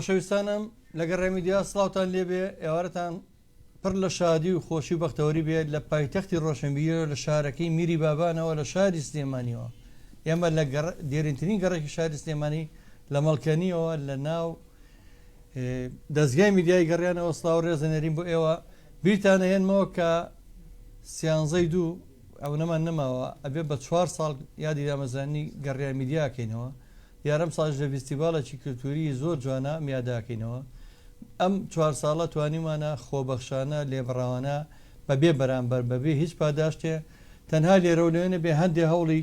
خۆشەویستانم لەگەڵ ڕێمیدیا سڵاوتان لێبێ ئێوارەتان پڕ لە شادی و خۆشی و بەختەوەری بێت لە پایتەختی ڕۆشنبیرە لە شارەکەی میری بابانەوە لە شاری سلێمانیەوە ئێمە لە دێرینترین گەڕێکی شاری سلێمانی لە مەڵکەنیەوە لە ناو دەستگای میدیای گەڕیانەوە سڵاو ڕێزەنەرین بۆ ئێوە بیرتانە هێنمەوە کە سیانزەی دوو ئەو نەمان نەماوە ئەبێ بە 4 ساڵ یادی دامەزانی گەڕیان میدیاکەینەوە یارم ساژ لە فیستیڤالێکی کلتوری زۆر جوانە میاداکەینەوە ئەم 4 ساڵە توانیمانە خۆبەخشانە لێبڕاوانە بەبێ بەرامبەر بەبێ هیچ پاداشتێ تەنها لێرە و لێنە بێ هەندێک هەوڵی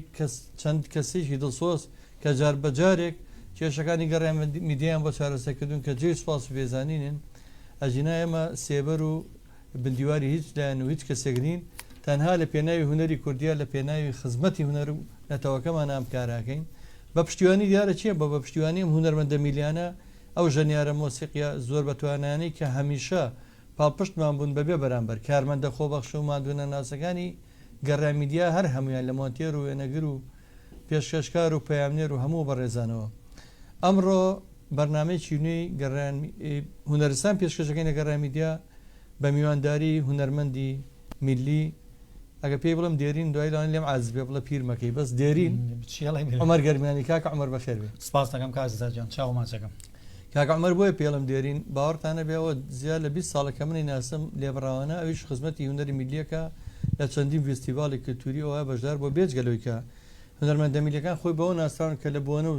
چەند کەسێکی دڵسۆز کە جار بەجارێک کێشەکانی گەڕیان میدیان بۆ چارەسەرکردون کە جێ سوپاس و بێزانینن ئەژینا ئێمە سێبەر و بندیواری هیچ لایەن و هیچ کەسێک نین تەنها لە پێناوی هونەری کوردیا لە پێناوی خزمەتی هونەر و نەتەوەکەمان ئەم کاراکەین بە پشتیوانی دیارە چییە بە پشتیوانی هونەرمەندە میلیانە ئەو ژەنیارە مۆسیقیە زۆر بەتوانانی کە هەمیشە پاڵپشتمان بوون بەبێ بەرامبەر کارمەندە خۆبەخش و مادونە ناسەکانی گەڕامیدیا هەر هەمویان لە مۆنتێر و وێنەگر و پێشکەشکار و پەیامنێر و هەموو بەڕێزانەوە ئەمڕۆ بەرنامەیەکی نوێی هونەرستان پێشکەشەکەی لە گەڕامیدیا بە میوانداری هونەرمەندی میلی ئەگە پێی بڵم دێرین دوای لاوان لێم عاز بێ بڵە پیرمەکەی بەس دێرین عمەر گەرمیانی کاکە عمەر بەخێر بێ سپاس دەکەم کازداجان چاو ماچەکەم کاکە عمەر بۆیە پێڵم دێرین باوەڕتانە بێەوە زیاد لە 20 ساڵەکە منی ناسم لێبڕاوانە ئەویش خزمەتی هونەری میلیەکە لە چەندین فیستیڤاڵی کلتوری ئەوە بەشدار بۆ بێجگەلەوەیکە هونەرمەندە میلیەکان خۆی بەوە ناسان کە لە بۆنە و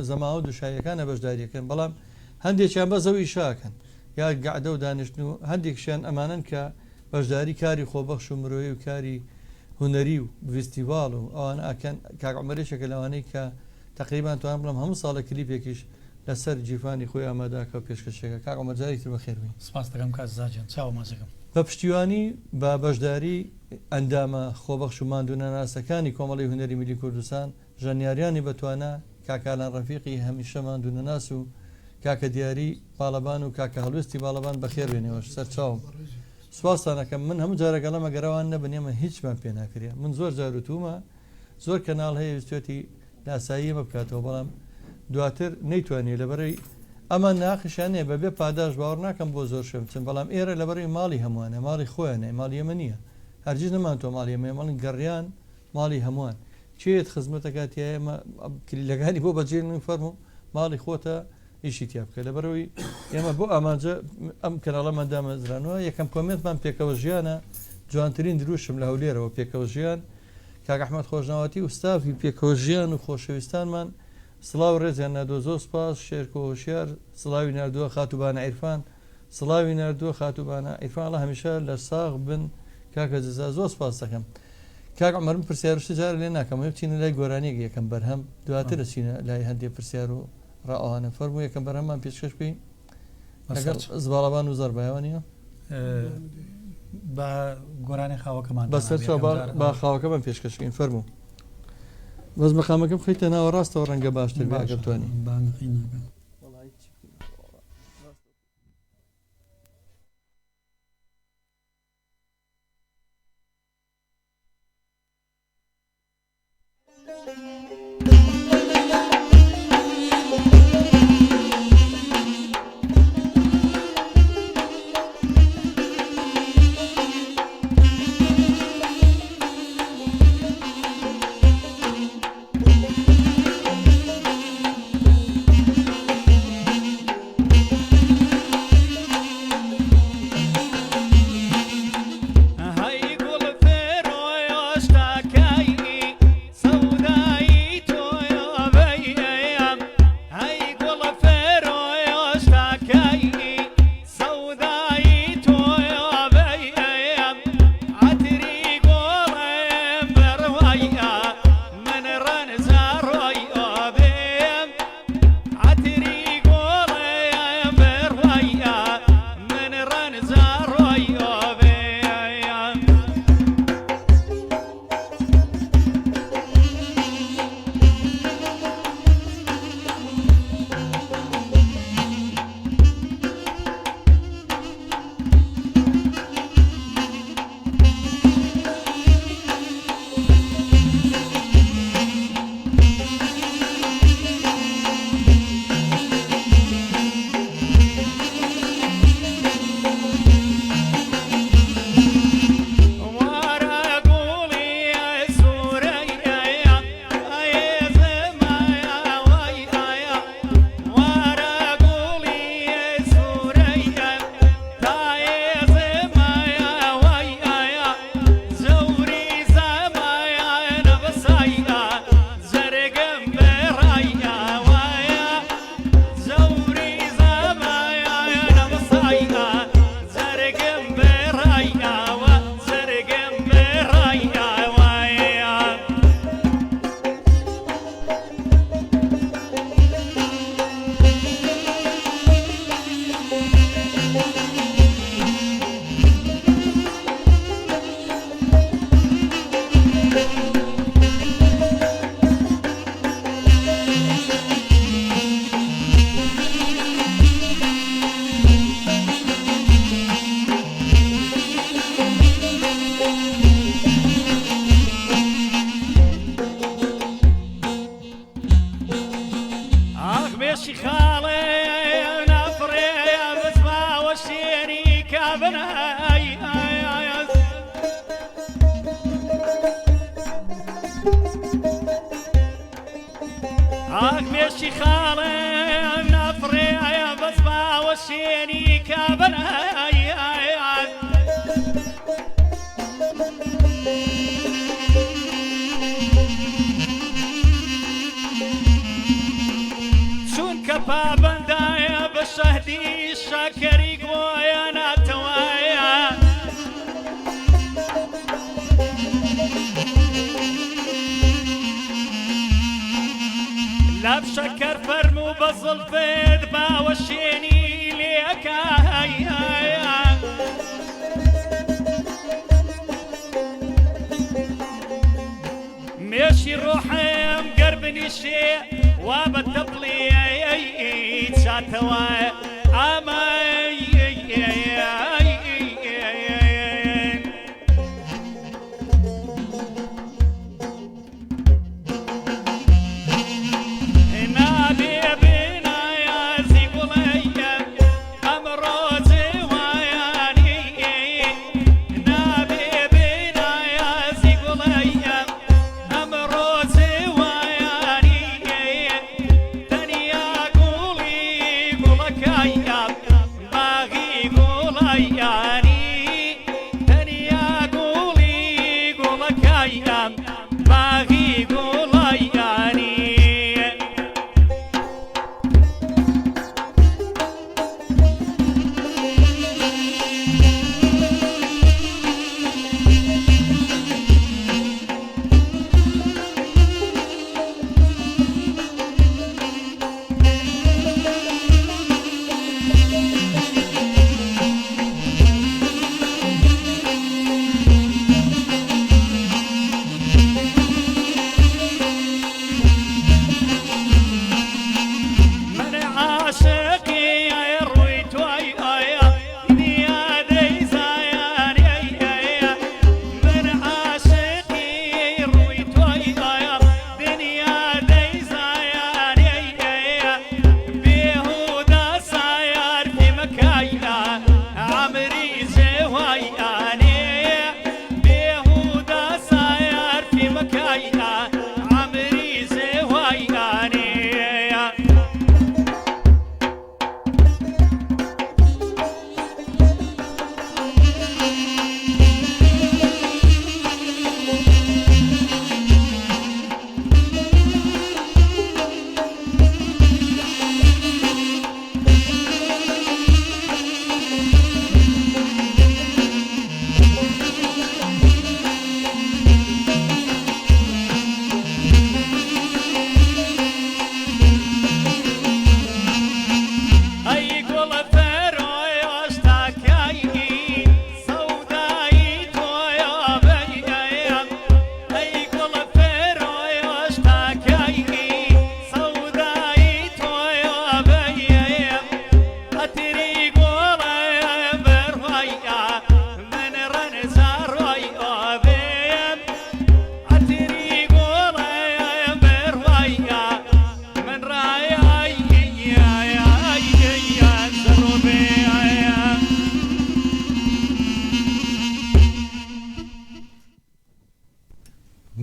زەماوە دوشایەکانە بەشداریەکەن بەڵام هەندێکیان بەزەوی ئیشاکەن یا گەعدە و دانیشتن و هەندێکشیان ئەمانن کە بەشداری کاری خۆبەخش و مرۆیی و کاری هونەری و فیستیڤاڵ و ئەوان ئاکەن کاک عمەرێشێکە لەوانەی کە تقریبان توان بڵم هەموو ساڵە کلیپێکیش لەسەر جیفانی خۆی ئاماداکە و پێشکەشێکە کاک عمەر جارێکی تر بەخێر بێ سپاس دەکەم کازداجان چاو ماچەکەم بە پشتیوانی بە بەشداری ئەندامە خۆبەخش و ماندوونە ناسەکانی کۆمەڵی هونەری میلی کوردستان ژەنیاریانی بەتوانە کاکالان ڕەفیقی هەمیشە ماندوونە ناس و کاکە دیاری باڵەبان و کاکە هەڵوێستی باڵەبان بەخێر بێنەوەش سەر چاوم سوپاسانەکەم من هەموو جارەگەڵەمە گەرەوان نەبنێمە هیچمان پێ ناکرێ من زۆر جاروتومە زۆر کەناڵ هەیە ویستێتی لاسایی ئمە بکاتەوە بەڵام دواتر نەیتوانێت لەبەرەی ئەمە ناخشانێ بەبێ پاداش باوەڕ ناکەم بۆ زۆر شەمچن بەڵام ئێرە لەبەرەی ماڵی هەمووانە ماڵی خۆیانە ماڵی ئێمە نییە هەرگیز نەمانتۆ ماڵی ئێمە ماڵی گەڕیان ماڵی هەمووان چێت خزمەتەکاتی ئێمە کلیلەکانی بۆ بەجێن فەرمو ماڵی خۆتە ئیشی تیا بکە لەبەرەوەی ئێمە بۆ ئامانجە ئەم کەناڵەمان دامەزرانەوە یەکەم کۆمنتمان پێکەوە ژیانە جوانترین دروشم لە هەولێرەوە پێکەوە ژیان کاک ئەحمەد خۆشناوەتی وستافی پێکەوە ژیان و خۆشەویستانمان سڵاو ڕێزیان نردووە زۆر سپاس شێرکۆ هۆشیار سڵاوی نردووە خاتوبانە عیرفان سڵاوی نردووە خاتوبانە عیرفان لە هەمیشە لە ساغ بن کاکە جزا زۆر سپاس دەکەم کاک عمەرم پرسیارشتی جار لێ ناکەم بچینە لای گۆرانیەک یەکەم بەرهەم دواتر دەچینە لای هەندێک پرسیار و ڕائەوانە فەرموو یەکەم بەرهەممان پێشکەش بکەین لەگەڵ زباڵەبان و زەربایەوانیە بە گۆرانی خاوەکەمان بەسەر با خاوەکەمان پێشکەشکەین فەرموو بەس مەقامەکەم خەیتە ناوە ڕاستەوە ڕەنگە باشتر بێ ئەگەر بتوانین وشي خالي نفري يا بصبا وشيني كابنا شون كبابا دايا بالشهدي الشاكري قويا ناتوايا لا بشكر فرمو بظلفت باوشيني ليك ماشي روحي مقربني شيء وبتطلي شاتوا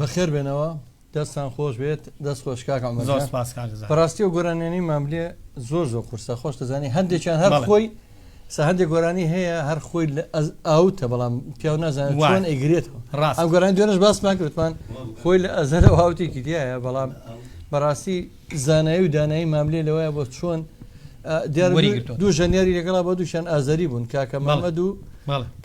بەخێر بێنەوە دەستان خۆش بێت دەست خۆش کاک عومەر زۆر سپاس کاکزاد. بەڕاستی و گۆرانیانی ماملێ زۆر قورسە خۆش دەزانی هەندێکیان هەر خۆی هەندێک گۆرانی هەیە هەر خۆی ئاوتە بەڵام پیاو نازانێت چۆن ئەیگرێتەوە ڕاست ئەم گۆرانی دوێنش باسمان کردمان خۆی لە ئەزەرە هاوتێکی دیایە بەڵام بەڕاستی زانایی و دانایی ماملێ لەوەیە بۆ چۆن دوو ژەنیاری لەگەڵا بە دووشان ئازەری بوون کاکە مەمەد و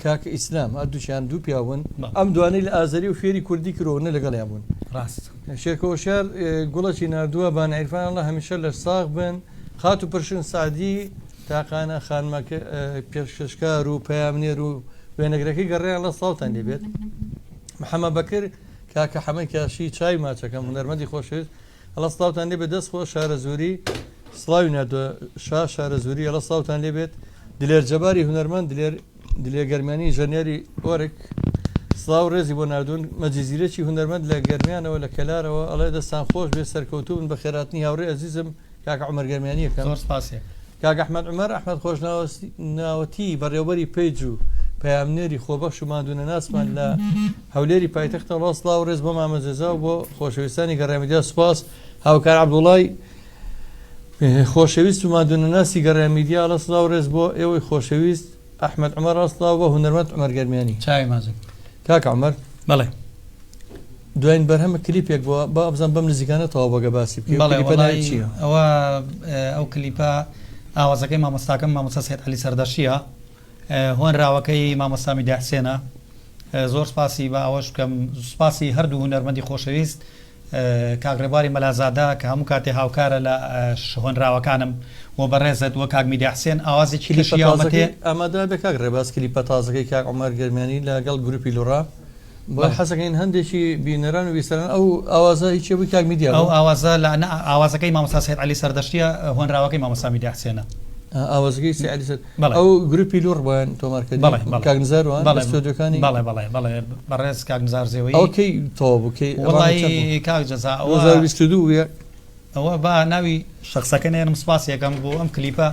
کاکە ئیسلام دووشیان دوو پیاون ئەم دوانەی لە ئازەری و فێری کوردی کرۆنە لەگەڵیان بوون ڕاست شێرکەوشار گوڵەکی نردووە بانعیرفان الله هەمیشە لە ساغ بن خات و پرشن سعدی تاقانە خانمەکە پێشکەشکار و پەیامنێر و وێنەگرەکەی گەڕیان لە ساڵتان دەبێت محەممەد بەکر کاکە حەمەی کاشی چای ماچەکەم هونەرمەندی خۆشویست هەڵە سڵاوتان لێ بێ دەست خۆ شارە زووری سڵاوی نردووە شارە زووری هەڵە سڵاوتان لێ بێت دلێر جەباری هونەرمەند دلێ گەرمانی ژەنیاری ئۆرک سڵاو ڕێزی بۆ نردون مەجززیرەی هونەرمەند لە گەرمیانەوە لە کەلارەوە ئەڵێ دەستان خۆش بێ سەرکەوتوبن بە خێراتنی هاوڕێ ئەزیزم کاکە عومەر گەرمیانیەکەم کاک ئەحمەد عومەر ئەحمەد خۆش ناوەتی بەڕێوەبەری پێیج و پەیامنێری خۆبەخش و مادونە ناسمان لە هەولێری پایتەختەوە سڵاو ڕێز بۆ مامەجێزا و بۆ خۆشەویستانی گەڕێمیدیا سوپاس هاوکار عەبدوڵای خۆشەویست و مادونەناسی گەڕای میدیا ئەڵەسڵاو ڕێز بۆ ئێوەی خۆشەویست ئەحمەد عومەر ئەڵەسڵاو بە هونەرمەند عومەر گەرمیانی چاوی مازن کاک عومەر بەڵێ دوایین بەرهەمە کلیپێک بووە با بزان بەم نزیکانەتەوە بەگە باسی بکەین. بەڵێ کلیپە ناوی وەڵی چییە؟ ئەو کلیپە ئاوازەکەی مامۆستاکەم مامۆستا سید عەلی سەردەشیە، هۆنراوەکەی مامۆستا میدیا حسێنە. زۆر سپاسی بە ئەوەش بکەم، سپاسی هەردوو هونەرمەندی خۆشەویست، کاگڕێباری مەلازادە کە هەموو کاتێ هاوکارە لە هۆنراوەکانم و بەڕێزت وە کاک میدیا حسێن ئاوازێکی لەشی یاومەتێ ئامادە بێ کاک ڕێباز کلیپە تازەکەی کاک عومەر گەرمیانی لەگەڵ گروپی لوڕا بۆ حەزەکەین هەندێکی بینەران و بیستەران ئەو ئاوازە هیچێ بووی کاک میدیا ئەو ئاوازە لە ئاوازەکەی مامۆستا سید عەلی سەردەشتیە، هۆنراوەکەی مامۆستا میدیا حسێنە. ئاوازەکەی سعیدی سەر ئەو گروپی لوڕ بۆیان تۆمارکردی کاک نزاروان ستۆدیۆکانی بەڵێ بەڵێ بەڵێ بەڕێز کاک نزار زێوەی ئەوکەی تەواو بووکەی وەڵی کاک جەزا 2022 ئەوە با ناوی شخصەکە نێنم سپاسی یەکەم بۆ ئەم کلیپە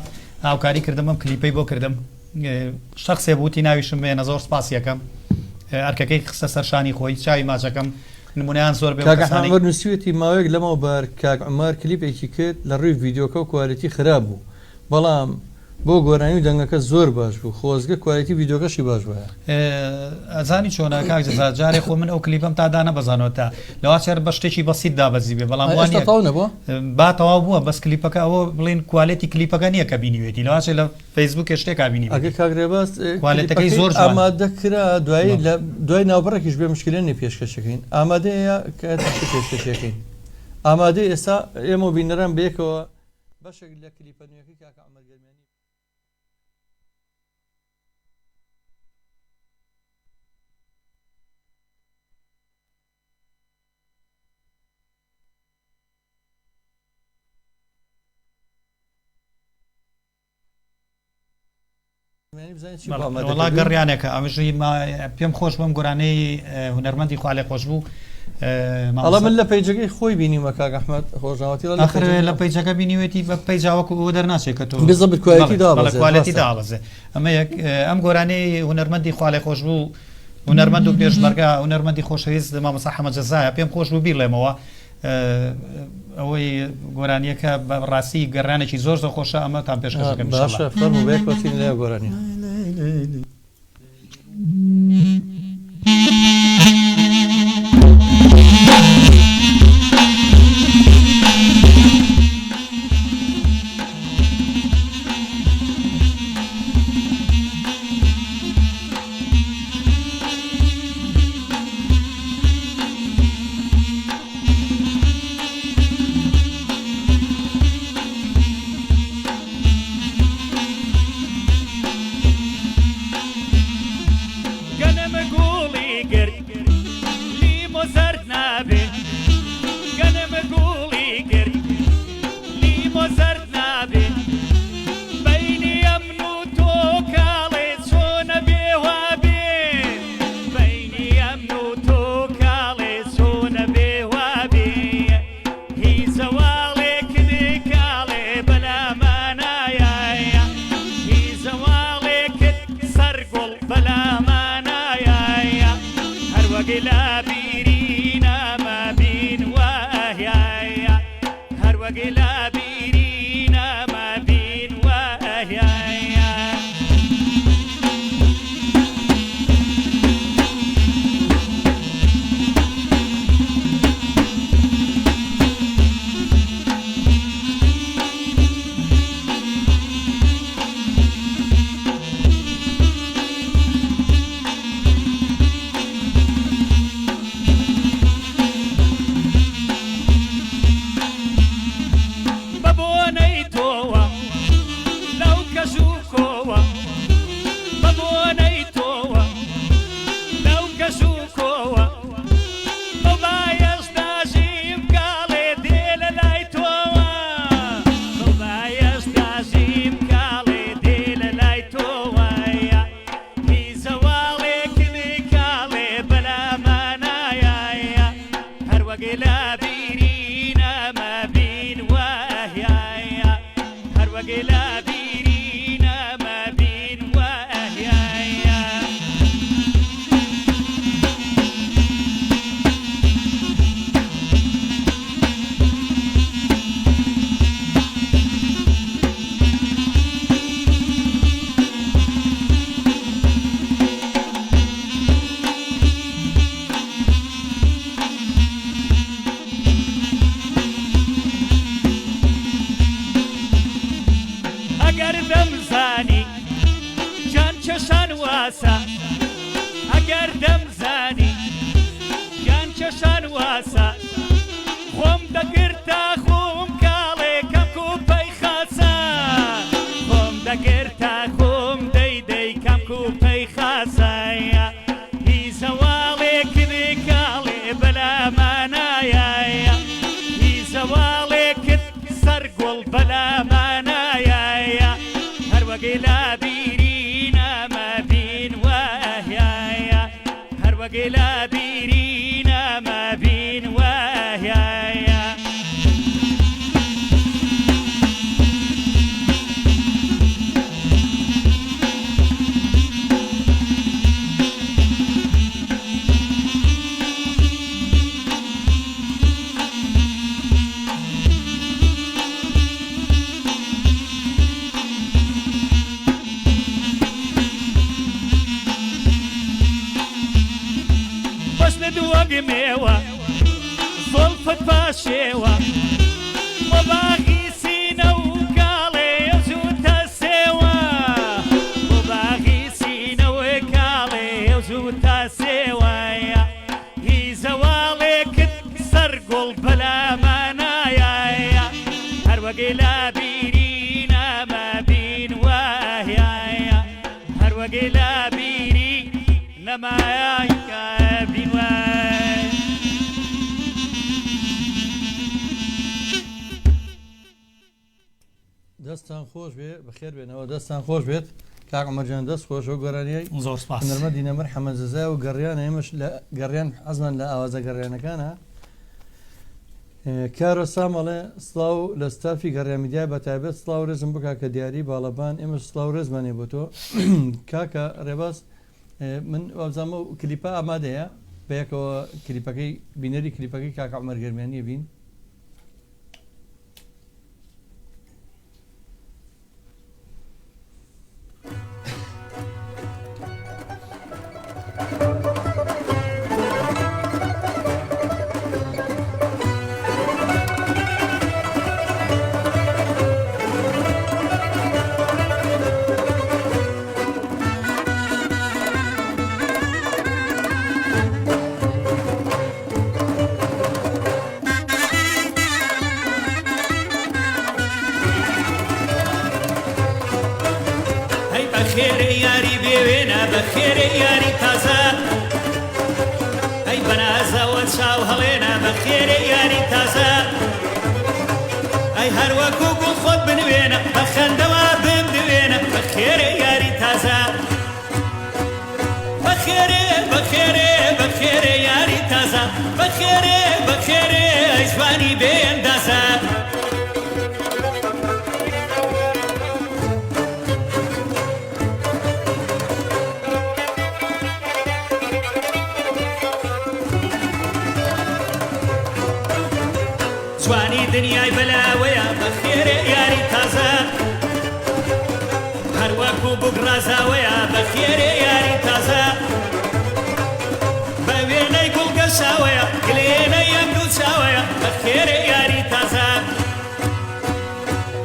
هاوکاری کردم، ئەم کلیپەی بۆ کردم، شخصێ بوتی ناویشم بێنە زۆر سپاسی یەکەم، ئەرکەکەی خستە سەرشانی خۆی چاوی ماچەکەم نمونیان زۆر بێ نووسویەتی ماوەیەک لەمەوە بار کاک عومەر کلیپێکی کرد لە ڕووی ڤیدیۆکە و کوالیتی خراپ بوو، بەڵام بۆ گۆرانی و دەنگەکە زۆر باش بوو، خۆزگە کوالیتی ڤیدیۆکەشی باش بووە. ئەزانی چۆنە کاک جەزا جارێ خۆ من ئەو کلیپەم تا دانەبەزانەوە تا لەوا چێر بە شتێکی بەسیت دابەزی بێ، بەڵام با تەواو بووە بەس کلیپەکە ئەوە بڵێن کوالێتی کلیپەکە نییە کە بینیوێتی لەواچێ لە فەیسبوک شتێک بینی ئەگە کاگرێباز کوالێتەکەی زۆر ئامادەکرا دوای ناوبڕێکیش بێ مشکلێنی پێشکەشەکەین ئامادەیە کە پێشکەشەکەین ئامادە ئێستا ئێمە بینەران بێکەوە بەشێک لە کلیپە نوێیەکەی کاک عومەر گەرمیانی وڵا گەڕیانێکە ئەمژی پێم خۆش بم گۆرانەی هونەرمەندی خوالێ خۆش بوو. ئەڵە من لە پەیجەکەی خۆی بینیمە کاک ئەحمەد خۆشناوەتی لە پەیجەکە بینیوێتی بە پەیجاوەکو بۆ دەرناچێت کە تۆ بزەبت کوالەتی دابەزێ ئەمە ئەم گۆرانەی هونەرمەندی خوالێ خۆش بوو، هونەرمەند و پێشمەرگا هونەرمەندی خۆشەویست مامۆستا حەمەد جەزایە پێم خۆش بوو بیڵێمەوە ئەوەی گۆرانیەکە بە ڕاستی گەڕانێکی زۆر زۆر خۆشە ئەمە تام پێشکەشەکەم فەرموبێکوەچین لێ گۆرانی. شان واسە خۆم دەگرتە خۆم کاڵێ کەم کوپەی خاسە خۆم دەگرتە خۆم دەیدەی کەم کوپەی خاسایە هی زەواڵێ کردی کاڵێ بەلامانایە هی زەواڵێ کرد سەرگوڵ بەلامانایە هەروەگەی لا بیری نامە بین وایە هەروەگەی لا بیری نامە بین وایە دووەگمێوە زۆڵفت باشێوە وەباغی سینە و کاڵێ زووتە سێوە وەباغی سینە و کاڵێ زووتە سێوەیە هی زەواڵێ کرد سەرگوڵ بەلامانایە هەروەگەی لا بیری نامە بین وایە هەروەگەی لا بیری نەمایە دەستان خۆش بێ بەخێر بێنەوە دەستان خۆش بێت کاک عومەرجان دەست خۆش و گۆرانیای زۆر سپاس نەرمە دینەمەر حەمەد زەزای و گەڕیان ئێمەش لە گەڕیان حەزمان لە ئاوازە گەڕیانەکانە کارۆ سامەڵێ سڵاو لە ستافی گەڕیامیدیای بەتایبەت سڵاو ڕێزم بکا کە دیاری باڵەبان ئێمەش سڵاو ڕێزمانێ بۆ تۆ کاکە ڕێباز من وابزانمە و کلیپە ئامادەیە بەیەکەوە کلیپەکەی بینەری کلیپەکەی کاکە عومەر گەرمیانیە بین بخير ياري تازا اي بنازا وانشاو هلينا بخير ياري تازا اي هروكو قل خود بنوينا بخندوا بندوينا بخير ياري تازا بخير بخير بخير ياري تازا بخير بخير اجواني بيندازا جوانی دنیای بەلاوەیە بەخێرێ یاری تازە هەروەکو بگڕازاوەیە بەخێرێ یاری تازە بە وێنەی گوڵگەشاوەیە گلێنەی ئەنگوڵ چاوەیە بەخێرێ یاری تازە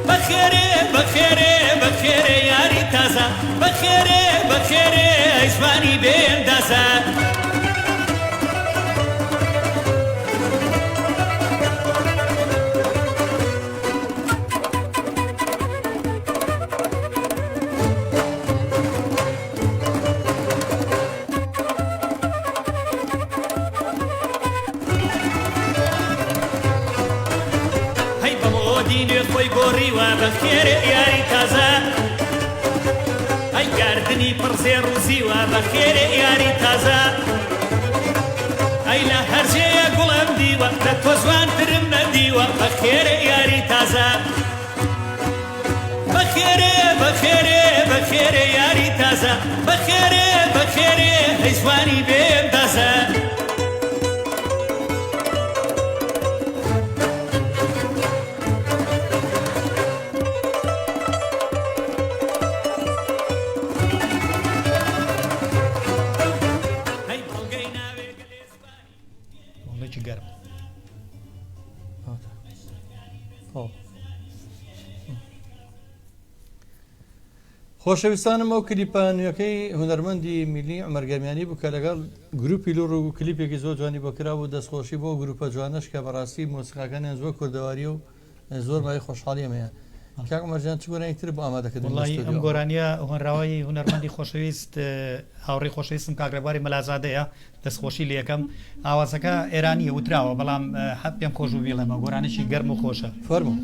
بەخێرێ بەخێرێ بەخێرێ یاری تازە بەخێرێ بەخێرێ جوانی بێندازە بخير ياري تازا اي گردنی پرزێر و زیوە بەخێر یاری تازە ئەی لە هەرجەیە گوڵم دیوە لە تۆ جوانترم نەدیوە بەخێر یاری تازە بەخێرێ بەخێرێ بەخێرێ یاری تازە بەخێرێ بەخێرێ هەیجوانی بێندازە خۆشەویستانم ئەو کلیپانیەکەی هونەرمەندی میلی عومەرگەرمیانی بوو کە لەگەڵ گروپی لور و کلیپێکی زۆر جوانی بۆ کرا و دەستخۆشی بۆ گروپە جوانش کە بەڕاستی مۆسیقاکانیان زۆر کوردەواری و زۆر مای خۆشحاڵیەمەیە. کاک عومەرجان چ گۆرانیتر بۆ ئامادەکردن؟ وڵی ئەم گۆرانیە هۆنراوی هونەرمەندی خۆشەویست هاوڕێی خۆشەویستم کاگرێباری مەلازادەیە دەستخۆشی لە یەکەم ئاوازەکە ئێرانیە وتراوە بەڵام حەب پێم خۆش و بیڵێمە گۆرانێکی گەرم و خۆشە. فەرموو.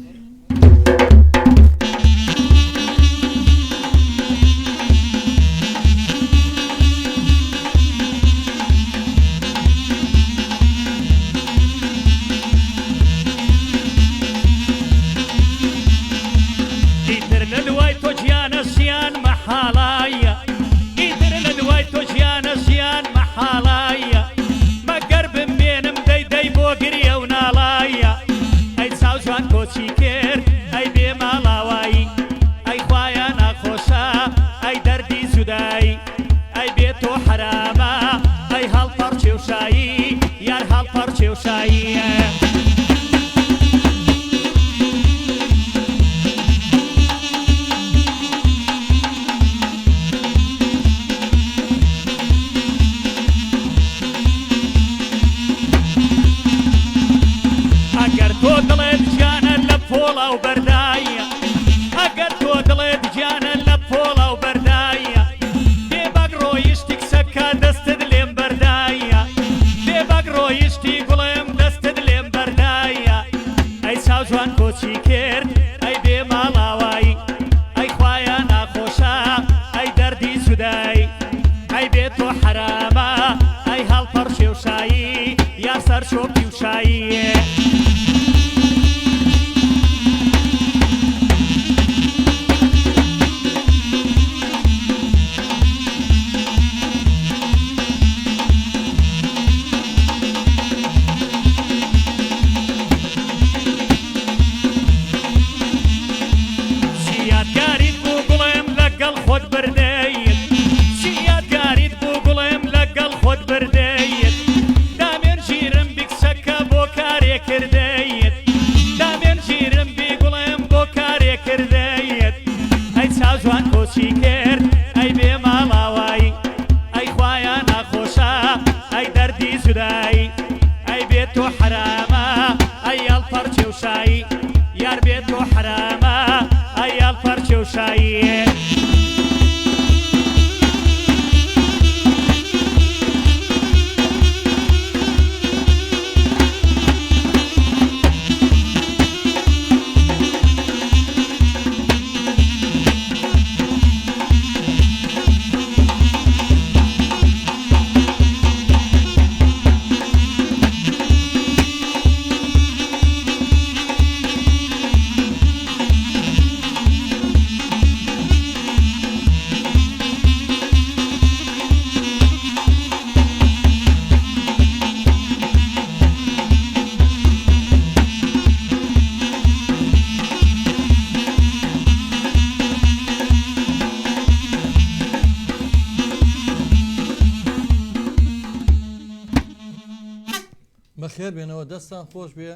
بەخێر بێنەوە دەستان خۆش بێ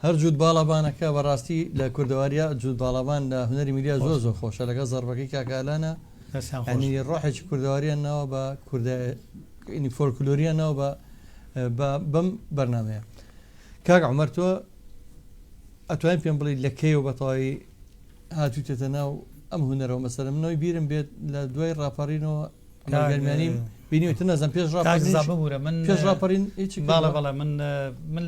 هەر جوود باڵابانەکە بەڕاستی لە کوردەواریە جوود باڵابان لە هونەری میلیا زۆر زۆر خۆشە لەگە زەربەکەی کاکالانە ئەنی ڕۆحێکی کوردەواریانەوە بە کوردینی فۆلکلۆریانەوە بەم بەرنمەیە. کاک عومەر تۆ ئەتوانین پێم بڵێ لە کەیەوە بەتەواوی هاتووتێتە ناو ئەم هونەرەوە مەسەلەن منەوەی بیرم بێت لە دوای ڕاپەڕینەوە گەرمیانی بینیوە نەزم پێش ببوورە من پێش ڕاپەڕین باڵە من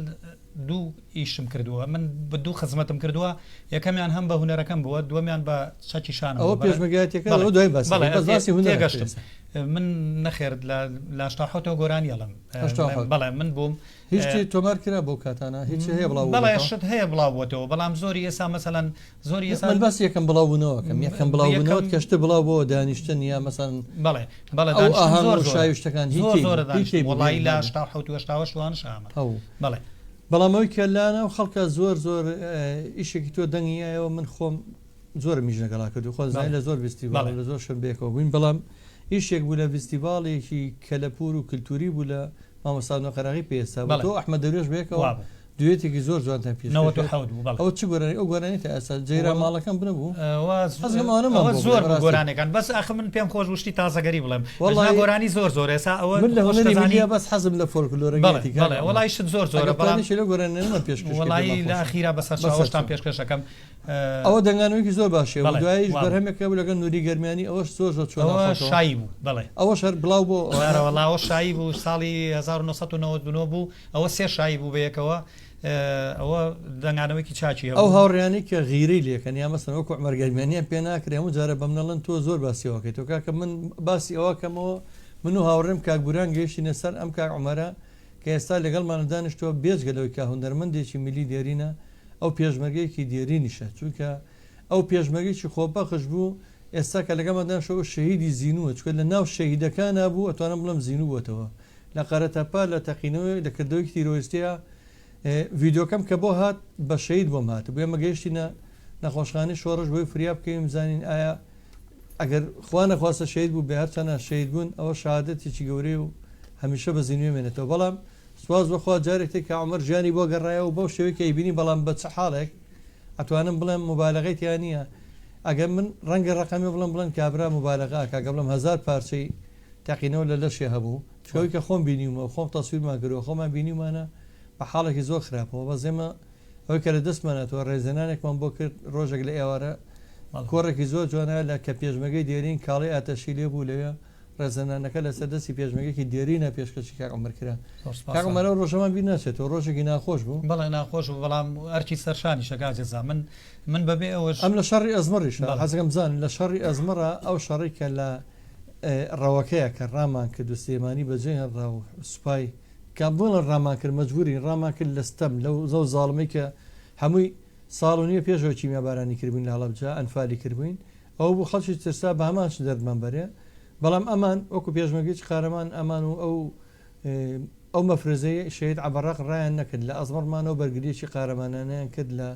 دوو ئیشم کردووە من بە دوو خزمەتم کردووە یەکەمیان هەم بە هونەرەکەم بووە دووەمیان بە چاکی شان ئەوە پێشمەگایەتەکە دوای باسی هونەرگەشتم من نەخێرد لە 1970 گۆرانی ئەڵم بەڵێ من بووم هیچی تۆمار کرا بۆ کاتانە هیچ هەیە بڵاو بەڵێ شت هەیە بڵاوبووەتەوە بەڵام زۆری ئێستا مەسەلەن زۆری ئێستا من باس یەکەم بڵاوبوونەوەکەم یەکەم بڵاوبوونەوە کەشتە بڵاو بۆ دانیشتن یا مەسەن بەڵێ زۆر شایشتەکان هیچ وڵی لە 1970 وانش ئامە بەڵێ بەڵامەوەی کەلانە و خەڵکە زۆر زۆر ئیشێکی تۆ دەنگیایەوە من خۆم زۆر میژ لەگەڵا کردو خۆ زای لە زۆر فستیڤال لە زۆر شەربێکەوە بووین بەڵام ئیشێک بوو لە فستیڤالێکی کەلەپور و کللتوری بوو لە مامۆستا نۆقەراغی پێستا بە تۆ ئەحمەد دەروێش بێکەوە دوێتێکی زۆر جوانتان پێش 97 بوو ئەو چ گۆرانی ئەو گۆرانی تا ئێستا جێرا ماڵەکەم بنەبوو زۆر گۆرانەکان بەس ئەخ من پێم خۆش وشتی تازەگەری بڵێم گۆرانی زۆر زۆر ئێستا ئەوە من لە هەنەری بەس حەزم لە فۆلکلۆرەگەتی وڵی شت زۆر زۆرە بەڵانی لە گۆرانە پێش وڵی لە ئەخیرا بەسەر شتان پێشکەشەکەم ئەوە دەنگانەوەکی زۆر باشێ دوایی بەرهەمێکە لەگەن نوری گەرمیانی ئەوەش زۆر چۆن شایی بوو بڵێ ئەوە شەر بڵاو بۆ وڵاوە شایی بوو ساڵی 1992 بوو ئەوە سێ شایی بوو بەیەکەوە ئەوە دەنگانەوەیکی چاچی ئەو هاوڕیانی کە غیرەی لێکەن یا مەسەن وەکو عومەرگەرمیانیان پێ ناکرێ و جارە بەم نەڵەن تۆ زۆر باسیەوەکەیت تۆ کاکە من باسی ئەوەکەمەوە من و هاوڕێم کاکبوران گەیشتینە سەر ئەم کاک عومەرە کە ئێستا لەگەڵمان دانیشتووە بێجگەلەوەی کا هوندەرمەندێکی میلی دێرینە ئەو پێشمەرگەیەکی دێرینیشە چونکە ئەو پێشمەرگێکی خۆبەخش بوو ئێستا کە لەگەڵماندانشەوە شەهیدی زیینووە چکە لە ناو شەهیدەکانە بوو ئەتوانم بڵم زیینوو بووەتەوە لە قەرەتەپا لە تەقینەوەی لە کردەوەی تیرۆیستەیە ڤیددیۆکەم کە بۆ هات بە شەید بۆم هات بۆ ئێمە گەیشتینە نەخۆشخانەی شۆڕش بۆی فریا بکەین بزانین ئایا ئەگەر خوا نەخواستە شەید بوو بێ هەرچەنە شەید بوون ئەوە شهادەتێکی گەورەی و هەمیشە بە زیینوێ مێنێتەوە بەڵام سواز بەخوا جارێکی کە عومەر ژیانی بۆ گەڕایە و بەو شێوەیە کە ئەیبینی بەڵام بە چ حاڵێک ئەتوانم بڵێم مبالغەیتیان نییە ئەگەر من ڕەنگە ڕقامی بڵم کابرا مبالغا کاگە بڵم 1000 پارچەی تاقینەوە لە لەشێ هەبوو شەوەی کە خۆم بینیمەوە خۆم تەسویرمان کردەوە خۆمان بینیمانە بە حاڵێکی زۆر خراپەوە بەزێمە ئەوەی کە لە دەستمانێتەوە ڕێزێنانێکمان بۆ کرد ڕۆژێک لە ئێوارە کۆڕێکی زۆر جوانە لە کە پێشمەگەی دێرین کاڵی ئاتەشی لێ بوو لەوێ ڕێزەنانەکە لە سەردەستی پێشمەگەکی دێرینە پێشکەشی کاکەمەرکرا کاکەمەرە ڕۆژەمان بیر ناچێتەوە ڕۆژێکی ناخۆش بوو بەڵێ ناخۆش و بەڵام ئەرکی سەرشانی شەکاجێزا من بەبێ ئەوەش ئەم لە شەڕی ئەزمەڕیش حەزەکەم بزان لە شەڕی ئەزمەرە ئەو شەڕی کە لە ڕەوەکەیە کە ڕامان کرد و سلێمانی بەجێ هەڕا و سوپای کام بۆ لە ڕامان کرد مەجبوری ڕامان کرد لە ستەم لەو زەو زاڵمەی کە هەمووی ساڵ و نییە پێشەوە چیمیا بارانی کردبووین لە هەڵەبجا ئەنفالی کردبووین ئەو بوو خەڵکی ترسا بە هەمانش دەردمان بەرێ بەڵام ئەمان وەکو پێشمەگەی قارەمان ئەمان و ئەو مەفرزەیە شەید عەبەڕاق ڕایان نەکرد لە ئەزمەرمانەوە بەرگریەکی قارەمانانیان کرد لە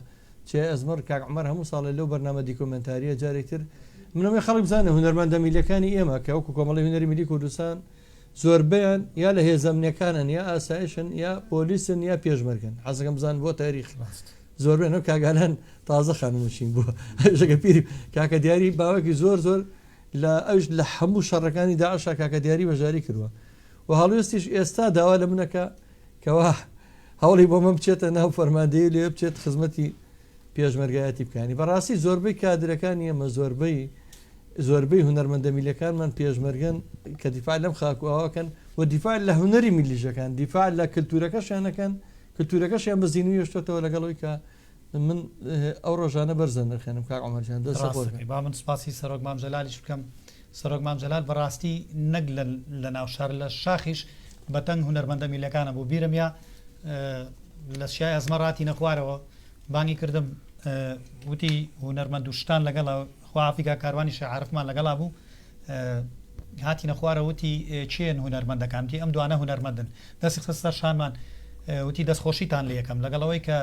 چێ ئەزمەر کاک عومەر هەموو ساڵە لەو بەرنامە دیکۆمنتاریە جارێکتر منەوەی خەڵک بزانە هونەرمەندە میلەکانی ئێمە کە وەکو کۆمەڵی هونەری میلی کوردستان زۆربیان یا لە هێزەمنیەکانن یا ئاسایشن یا پۆلیسن یا پێشمەرگن حەزەکەم بزان بۆ تاریخ زۆربێن ئەو کاگالان تازە خانموشین بووە ژەکە پیری کاکە دیاری باوەکی زۆر لە ئەوش لە هەموو شەڕەکانی داعشا کاکە دیاری بەژاری کردووە و هەڵوێستیش ئێستا داوا لە منەکە کەوا هەوڵی بۆ مە بچێتە ناو فەرماندەی لێ بچێت خزمەتی پێشمەرگایەتی بکانی بەڕاستی زۆربەی کادرەکانی ئێمە زۆربەی هونەرمەندە میلەکانمان پێشمەرگن کە دیفاع لەم خاکوواکەن و دیفاع لە هونەری میلیژەکان دیفاع لە کللتورەکەشیانەکەن کللتورەکەشیان بە زیینوی شتێتەوە لەگەڵەوەی کە من ئەو ڕۆژانە بەرزە نرخێنم کاک عومەرجان با من سپاسی سەرۆک مام جەلالیش بکەم سەرۆک مام جەلال بەڕاستی نەک لە ناو شار لە شاخیش بەتەنگ هونەرمەندە میلەکانە بوو بیرم یا لە شای ئەزمەڕاتی نەخوارەوە بانی کردم وتی هونەرمەند و شتان لەگەڵە خوافیکا کاروانی شعرفمان لەگەڵا بوو هاتی نەخوارە وتی چێن هونەرمەندەکانتی ئەم دوانە هونەرمەندن دەستی خستە شانمان وتی دەستخۆشیتان لە یەکەم لەگەڵەوەی کە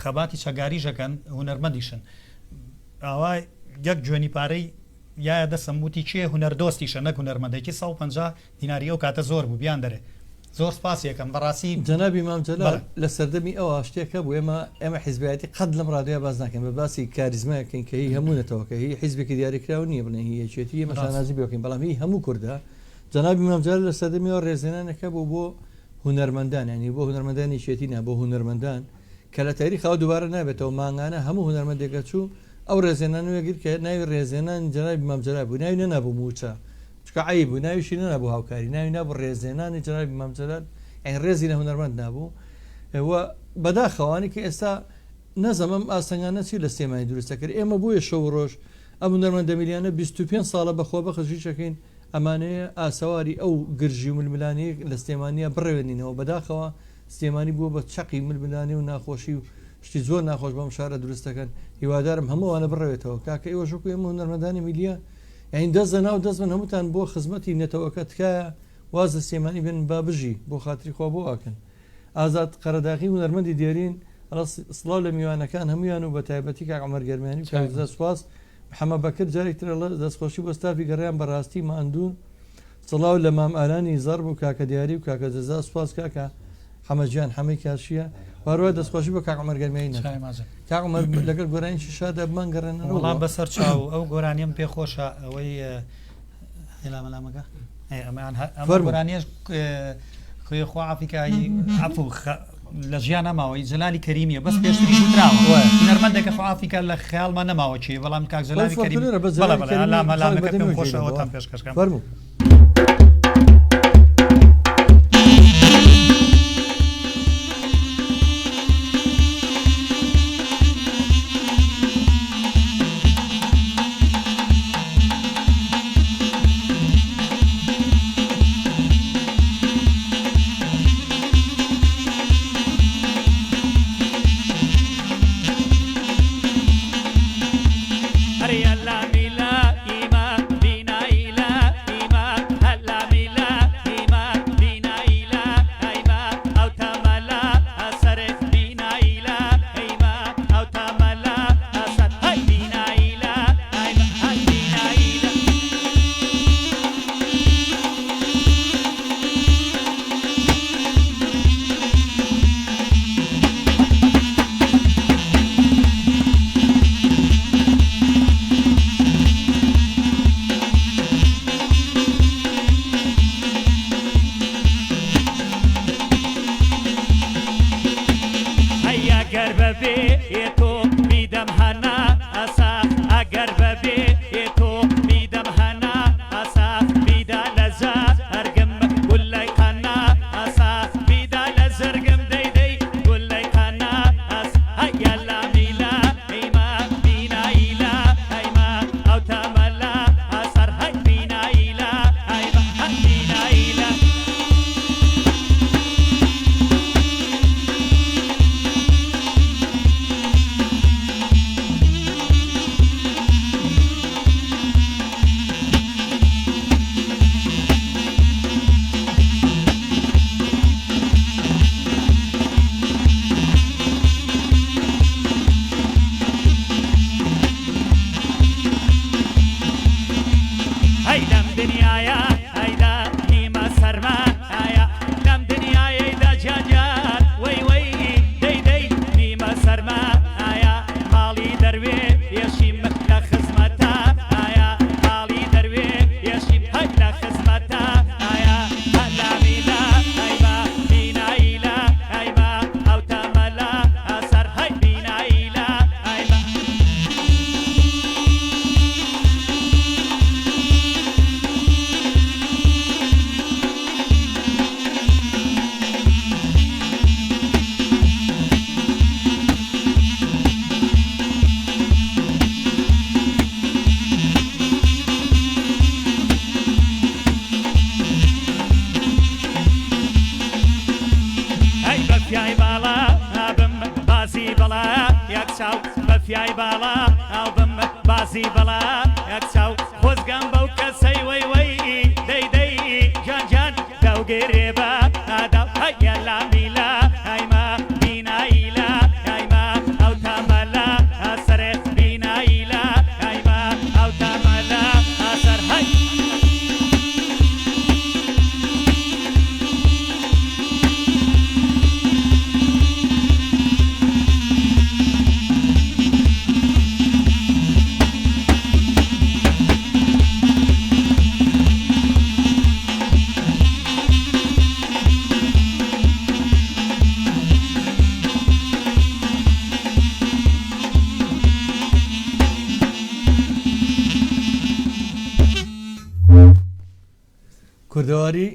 خەباتی چەگاریژەکەن هونەرمەندیشن ئاوای یەک جوێنی پارەی یا دەسم وتی چێ هونەردۆستیشە نەک هونەرمەندێکی 150 دیناری ئەو کاتە زۆر بوو بیان دەرێ زۆر سپاس یەکەم بەڕاستی جەنابی مام جەلال لە سەردەمی ئەوە شتێکە بوو ئێمە حیزبایەتی قەت لەم ڕادیۆ باز ناکەین بە باسی کاریزمایەکەین کە هی هەموونەتەوە کە هی حیزبێکی دیاریکراوە نییە بڵێن هیچێتی مەشانازی بۆکەین بەڵام هی هەموو کوردە جەنابی مام جەلال لە سەردەمیەوە ڕێزێنانەکە بوو بۆ هونەرمەندان ینی بۆ هونەرمەندانی شێتی نا بۆ هونەرمەندان کە لە تاریخەوە دووبارە نابێتەوە مانگانە هەموو هونەرمەندێکە چوو ئەو ڕێزێنان وەگیر کە ناوی ڕێزێنان جەنابی مام جەلال بوو ناوی نەنابوو موچە چکە عیب بوو ناویشی نەنابوو هاوکاری ناوی نابوو ڕێزێنانی جەنابی مام جەلال ڕێزی لە هونەرمەند نبوو بەداخەوانی کە ئێستا نەزەمەم ئاسەنگانە چی لە سێمانی دروستە کرد ئێمە بۆیە شەو ڕۆژ ئەم هونەرمەندە میلیانە 25 ساڵە بەخۆ بەخەژیشەکەین ئەمانەیە ئاسەواری ئەو گرژی و ململانی لە سلێمانیە بڕێوێنینەوە بەداخەوە سلێمانی بووە بە چەقی ململانی و ناخۆشی و شتی زۆر ناخۆش بەم شارە دروستەکەن هیوادارم هەمووانە بڕێوێتەوە کاکە ئێوە ژوکو ئێمە هونەرمەندانی میلیە یعنی دەست ناو دەستمن هەمووتان بۆ خزمەتی نێتەوەکە تکایە واز لە سلێمانی بن با بژی بۆ خاتری خوا بۆ ئاکەن ئازاد قەرەداغی هونەرمەندی دێرین سڵاو لە میوانەکان هەمویان و بە تایبەتی کاک عومەر گەرمیانی و کاک سواس محەممەد بەکر جارێکتر دەستخۆشی بۆ ستافی گەڕیان بەڕاستی ماندوون سڵاو لە مام ئالانی زەرب و کاکە دیاری و کاکە جەزا سواس کاکە حەمەجیان حەمەی کاشیە وارۆ دەستخۆشی بە کاک عومەر گەرمێنی کاک عومەر لەگەڵ گۆرانیی شادا بمانگەڕێنەوە وەڵام بەسەر چاو ئەو گۆرانیم پێ خۆشە ئەوەی هێلامەلامەکە ئەمە گۆرانیش خوێ خوا عەفیکایی عەفو لە ژیان نەماوەی جەلالی کەریمیە بەس پێشتری گوتراوە نەرمەندێکە خواافیکە لە خەیاڵمان نەماوە چی بەڵام کاک جەلالی کەریم لامەلامەکە پێم خۆشە ئەوەتان پێشکەشکەم فەرموو مەفیای باڵا ئاو بم باسی بەڵا یەک چاو خۆزگەم بەو کەسەی وەی دەی جان دەوگەرێ بە ئادا هەیە لامیلا هایما بیناییلا هایما ئەو تامەلا ئەسەرێ بیناییلا هایما ئەو تامەلا ئەسەر هەی کوردەواری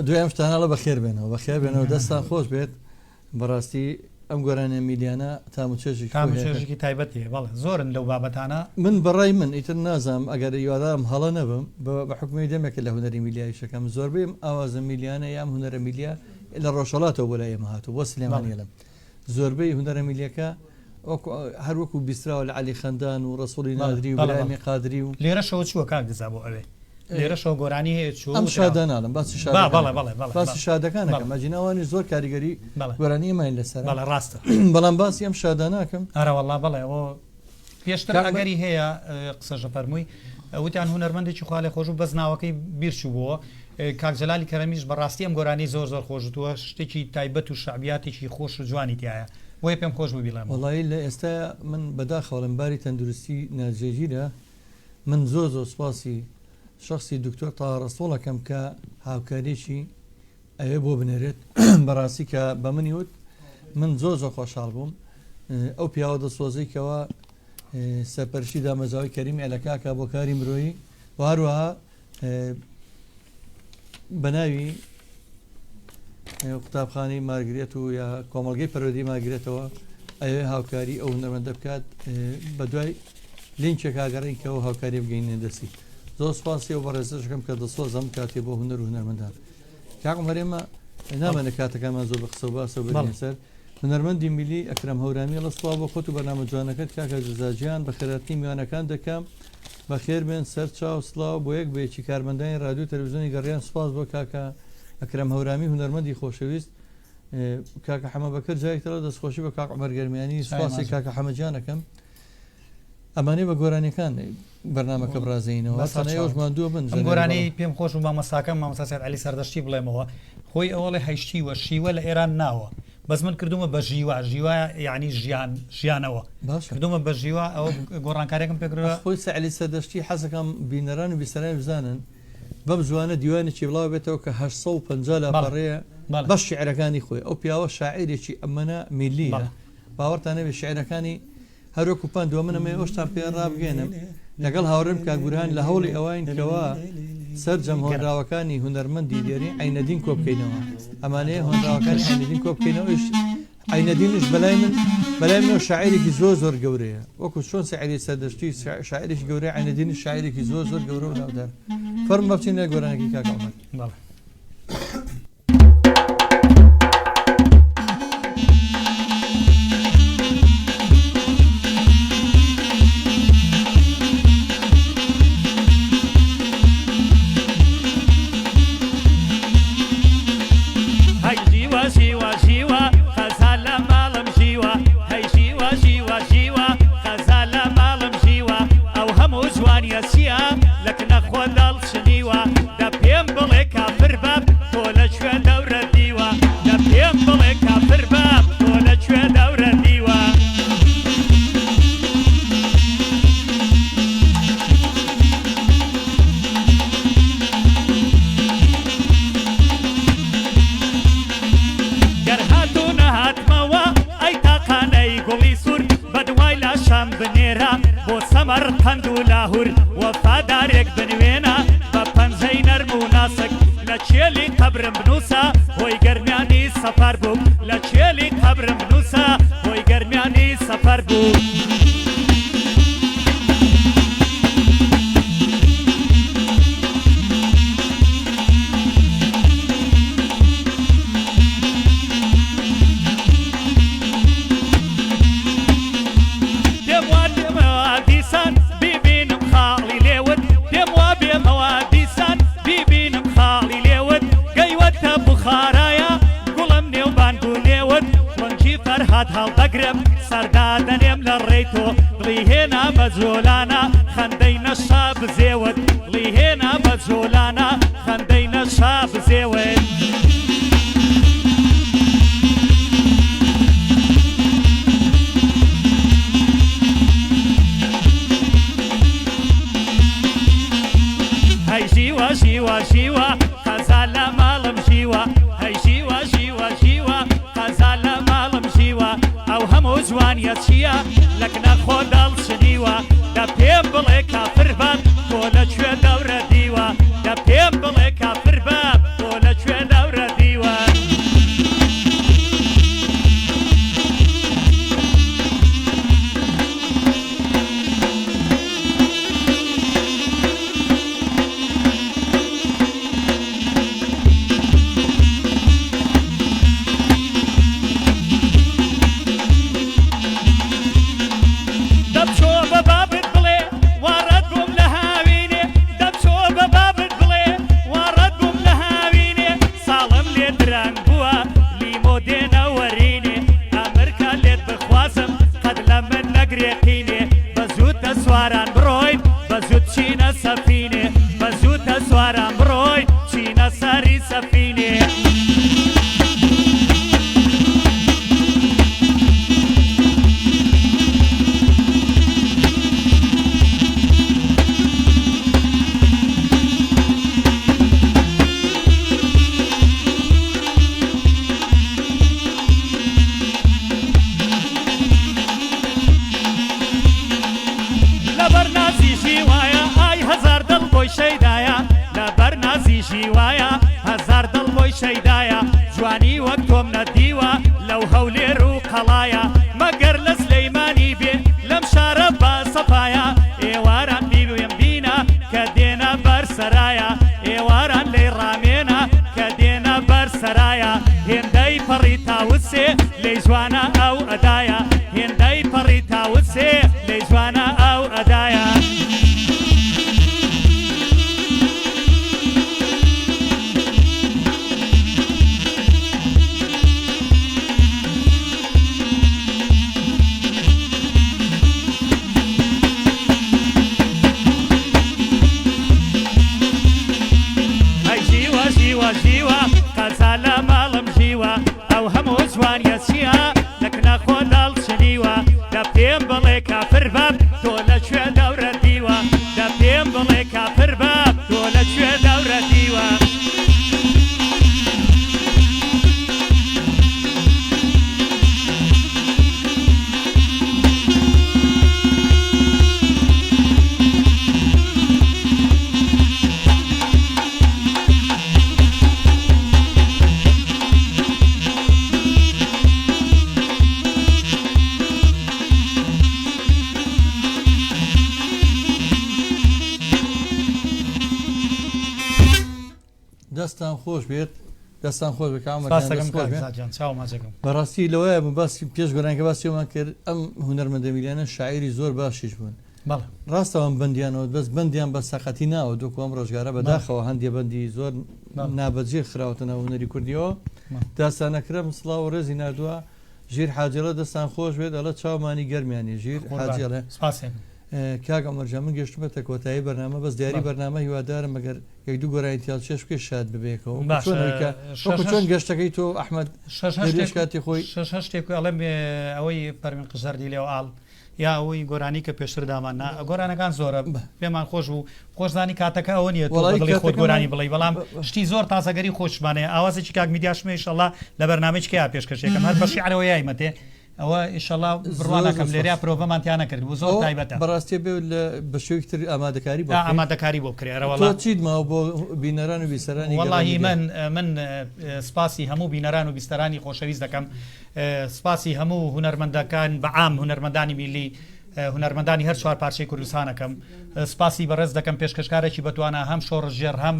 دوێم شتانەڵە بەخێر بێنەوە بەخێر بێنەوە دەستان خۆش بێت بەڕاستی ئەم گۆرانە میلیانە تامچێژێکی تایبەتیە بەڵێ زۆرن لەو بابەتانە من بەڕای من ئیتر نازانم ئەگەر یوادام هەڵە نەبم بە حکومی دەمێکە لە هوەری میلیایی شەکەم زۆربەی ئاوازە میلیانە یام هوەرە میلیا لە ڕۆژهڵاتەوە بۆ لای ئێمە هاتوو بۆ سلێمانی لەم زۆربەی هوەرە میلیەکە هەروەکو بیستراوە لە عەلی خەندان و ڕەسوڵی نادری و بەلایمی قادری و لێرەشەوە چووە کاک دەزا بۆ ئەوێ لێرەشەوە گۆرانی هەیە چوو ئەم شادەناڵم باسی باسی شادەکانەکە مەجیناوانی زۆر کاریگەری گۆرانیمان لەسەر بەڵێ ڕاستە بەڵام باسی ئەم شاداناکەم ئەرەوەڵا بڵێ ئەوە پێشتر ئەگەری هەیە قسەژە فەرمووی وتیان هونەرمەندێکی خوا لێ خۆش و بەس ناوەکەی بیرچوو بووە کاکجلالی کەرەمیش بەڕاستی ئەم گۆرانی زۆر زۆر خۆشتووە شتێکی تایبەت و شعبیاتێکی خۆش و جوانی تایە بۆیە پێم خۆش ببیڵێم وڵی لە ئێستا من بەداخەڵم باری تەندروستی ناجێگیرە من زۆر سپاسی شخصی دکتۆر تاڕستۆڵەکەم کە هاوکارێکی ئەوێ بۆ بنێرێت بەڕاستی کە بە منی وت من زۆر خۆشحاڵ بووم ئەو پیاوە دەسۆزەیکەوە سەرپەرشی دامەزاوی کەریمی ئەلەکاکە بۆ کاری مرۆیی و هەروەها بەناوی قوتابخانەی مارگرێت و یا کۆمەڵگەی پەروەردی ماگرێتەوە ئەوێ هاوکاری ئەو هونەرمەندە بکات بە دوای لینکێک ئاگەڕینکەەوە هاوکاری بگەینە دەستی زۆر سپاسی و بەڕێزەکەم کە دەسۆزەم کاتێ بۆ هونەر و هونەرمەندان کاکم هەرێمە نامەنە کاتەکەمان زۆر بە قسە و باسە بەسەر هونەرمەندی میلی ئەکرەم هەورامی لە سووا بۆ خۆت و بەنامە جوانەکەت کاکە جزاجیان بە خێراتی میوانەکان دەکەم بە خێر بێن سەر چاو سلااو بۆ یەک بێکی کارمەندانی رادیو تەلەڤیزیۆنی گەڕیان سپاس بۆ کاکە ئەکرەم هەورامی هونەرمەندی خۆشەویست کاکە حەمە بەکرد جایەکەوە دەستخۆشی بە کاک عومەر گەرمیانی سپاسی کاکە حەمەجانەکەم ئەمانەی بە گۆرانیەکان بەرنامەکە بڕازینەوە ئەوژماندووە بن گۆرانی پێم خۆش و مامەساکەم مامۆستا سەید عەلی سەردەشتی بڵێمەوە خۆی ئەوڵێ هەیشتیوە شیوە لە ئێران ناوە بەس من کردومە بە ژیوە یعنی ژیانەوە کردومە بە ژیوە ئەوە گۆڕانکاریەکەم پێکرەوە خۆی سەعلی سەردەشتی حەزەکەم بینەران و بیسەران بزانن بەم زوانە دیوانێکی بڵاو بێتەوە کە 850 لاپەڕەیە بەش شعرەکانی خۆی ئەو پیاوە شاعیرێکی ئەمەنە میلیە باوەڕتانە بێ شعرەکانی هەروەکو پان دووە منەمە ئەوشتان پێ ڕابگەێنم لەگەڵ هاوڕێم کاگوران لە هەوڵی ئەوانکەوە سەر جەمهۆراوەکانی هونەرمەندی دێری عینەدین کۆ بکەینەوە ئەمانەیە هۆنراوەکانی عینەدین کۆ بکەینەوەش عینەدینش بەلای منەوە شاعیرێکی زۆر گەورەیە وەکو چۆن سەعیری سەردەشتی شاعیرێکی گەورەی عینەدینی شاعیرێکی زۆر گەورە و ناودار فەرم بچین لە گۆرانێکی کاکە عومەر. ژیوایە هەزار دڵ بۆی شەیدایە جوانی وەک تۆم نەدیوە لەو هەولێر و قەڵایە مەگەر لە سلەیمانی بێ لەم شارە باسەپایە ئێواران بیبێم بینە کە دێنە بەر سەرایە ئێواران لێی ڕامێنە کە دێنە بەر سەرایە هێندەی پەڕی تاوسێ لێی جوانە ئەو ئەدایە هێندەی پەڕی تاوسێ لێی جوانە ئەو ئەدایە ژیوە قەزا لە ماڵم ژیوە ئەو هەموو جوانیە چیە لەکنە خۆداڵ شنیوە دە پێم بڵێ کافر باب تۆ لەکوێ دەورە دیوە دە پێم بڵێ کافر باب تۆ لەکوێ دەورە دیوە دەستان خۆش بێت دەستان خۆش بەڕاستی لەوەیە باسی پێش گۆرانکە باسیەوەمان کرد ئەم هونەرمەندەمیلیانە شاعری زۆر باشیش بوون ڕاستەوەم بەندیانەوە بەس بەندیان بە سەقەتی ناوە دووکو ئەم ڕۆژگارە بەداخەوە هەندێ بەندی زۆر نابەجێ خراوەتەنە هونەری کوردیەوە داستانەکرم سڵاو و ڕێزی نردووە ژیر حاجێڵە دەستان خۆش بێت ئەڵە چاومانی گەرمیانی ژیر حاجێڵە کاک ئەمەرجا من گەشتمەتە کۆتایی بەرنامە بەس دیاری بەرنامە هیوادارم مەگەر یەک دوو گۆرانیتیال چێش بکە شاد ببێکەوە چۆن گەشتەکەی تۆ ئەحمەد کاتی خۆی شتێک ئەڵێم ئەوەی پەرمین قژاردی لێو ئاڵ یا ئەوەی گۆرانی کە پێشتر داماننا گۆرانەکان زۆرە پێمان خۆش و خۆشدانی کاتەکە ئەوە نیە خۆت گۆرانی بڵێ بەڵام شتی زۆر تازەگەری خۆشمانێ ئاوازێکی کاک میدیاشمە ئینشەڵا لە بەرنامەیەکی یا پێشکەشێکم هەر بەشی عەرەوە یایمەتێ ئەوە ئینشەڵا بڕوانەکەم لێریا پرۆڤەمانتیان نەکرد بوو زۆر تایبەتە بەڕاستی بێ بە شێوەیەکتر ئامادەکاری بۆ ئامادەکاری بۆ بکرێرەوە چیت ماوە بۆ بینەران و بیسەرانی وەڵاهی من سپاسی هەموو بینەران و بیستەرانی خۆشەویست دەکەم سپاسی هەموو هونەرمەندەکان بەعام هونەرمەندانی میلی هونەرمەندانی هەر چوار پارچەی کوردستانەکەم سپاسی بەڕێز دەکەم پێشکەشکارێکی بەتوانە هەم شۆڕژێر هەم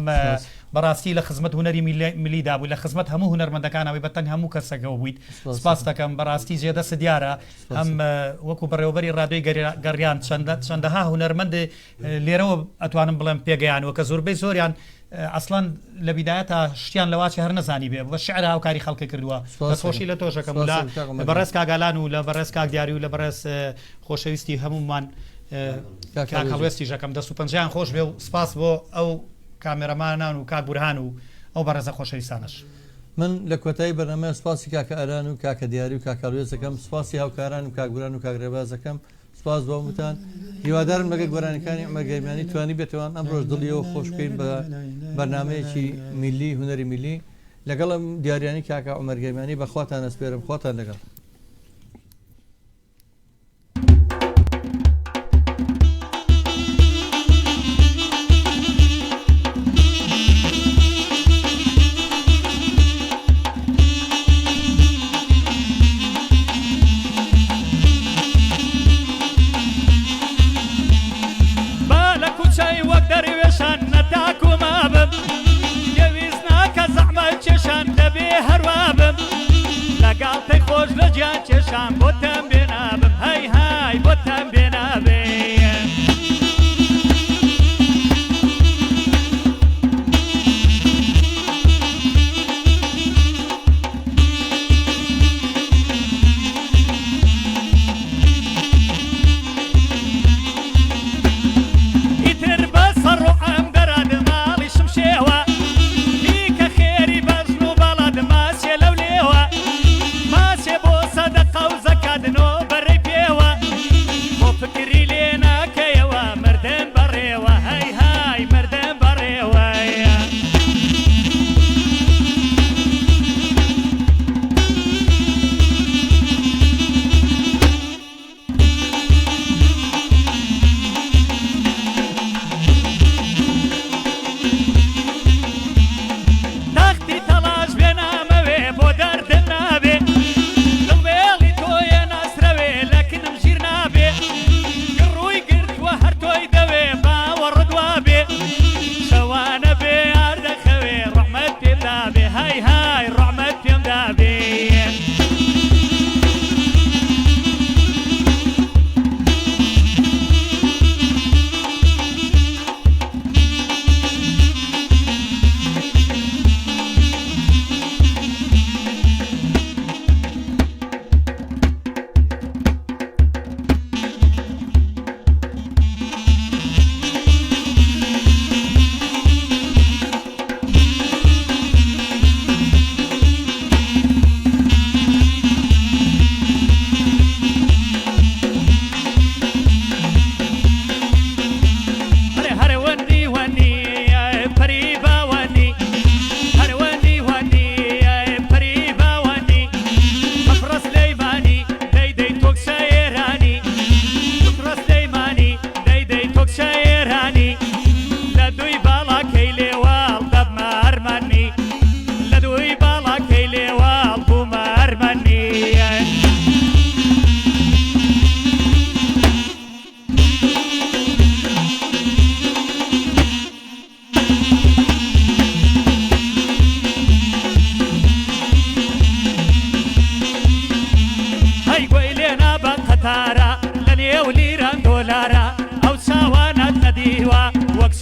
بەڕاستی لە خزمەت هونەری میلیدا بوو لە خزمەت هەموو هونەرمەندەکانەوەی بەتەنگ هەموو کەسەکەەوە بوویت سپاس دەکەم بەڕاستی زێدەست دیارە هەم وەکو بەڕێوەبەری ڕادۆی گەڕیان چەندەها هونەرمەند لێرەوە ئەتوانم بڵێم پێگەیانەوە کە زۆربەی زۆریان ئەسڵان لە بیدایەتە شتیان لەواچی هەر نەزانی بێ بە شعر هاوکاری خەڵکی کردووە بەخۆشی لە تۆشەکەم لە بەڕێز کاگالان و لە بەڕێز کاک دیاری و لە بەڕێز خۆشەویستی هەمومان کاکەڵوێستی ژەکەم دەست و پەنجیان خۆش بێ و سپاس بۆ ئەو کامێرەمانان و کاک بورهان و ئەو بەڕێزە خۆشەویستانش من لە کۆتایی بەرنامە سپاسی کاکە ئەران و کاکە دیاری و کاکەڵوێزەکەم سپاسی هاوکاران و کاکبوران و کاکڕێبازەکەم سپاس بۆ وتان هیوادارم لەگەڵ گۆرانەکانی ئەمەگەیمانی توانی بێتەوان ئەم ڕۆژ دڵیەوە خۆش بکەین بە بەرنمەیەکی میلی هونەری میلی لەگەڵ ئەم دیاریانی کاکە عومەرگەیمانی بەخواتان ئەسپێرم خواتان لەگەڵ چشم بوتم بینابم های های بوتم بینابم ایتر بسر رو ام درد مالی شمشیوا لیک خیری بزنو بلد ماسی لولیوا ماسی بو صدقه و زکات نو بری پیوا بو فکری لی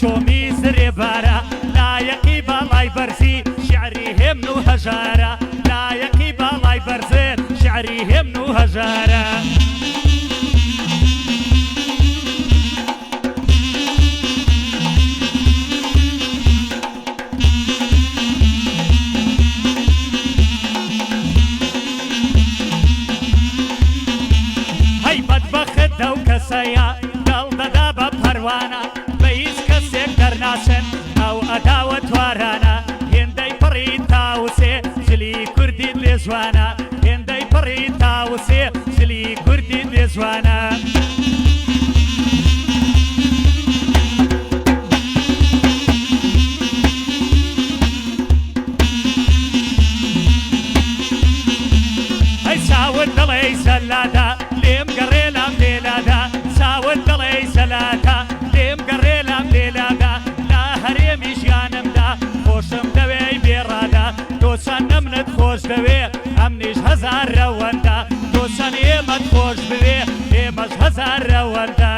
چۆمی سرێ بارە لایەقی باڵای بەرزی شعری هێمن و هەژارە لایەقی باڵای بەرزێت شعری هێمن و هەژارە دەو کەسەیە دڵ دەدا بە پەروانە بە هیچ کەسێک دەرناچن ئەو ئەداوە توارانە هێندەی پڕی تاوسێ جلی کوردی لێ جوانە هێندەی پڕی تاوسێ جلی کوردی لێ جوانە ئەی چاوت دڵێ سەلادا لێم گەڕێ لام لێلادا چاوت دڵێ سەلادا لێم گەڕێ لام لێلادا لا هەرێمی ژیانمدا خۆشم دەوێ بێڕادا تۆ چەند منت خۆش دەوێ ئەمنیش هەزار ڕەوەندا تۆ چەند ئێمەت خۆش بوێ ئێمەش هەزار ڕەوەندا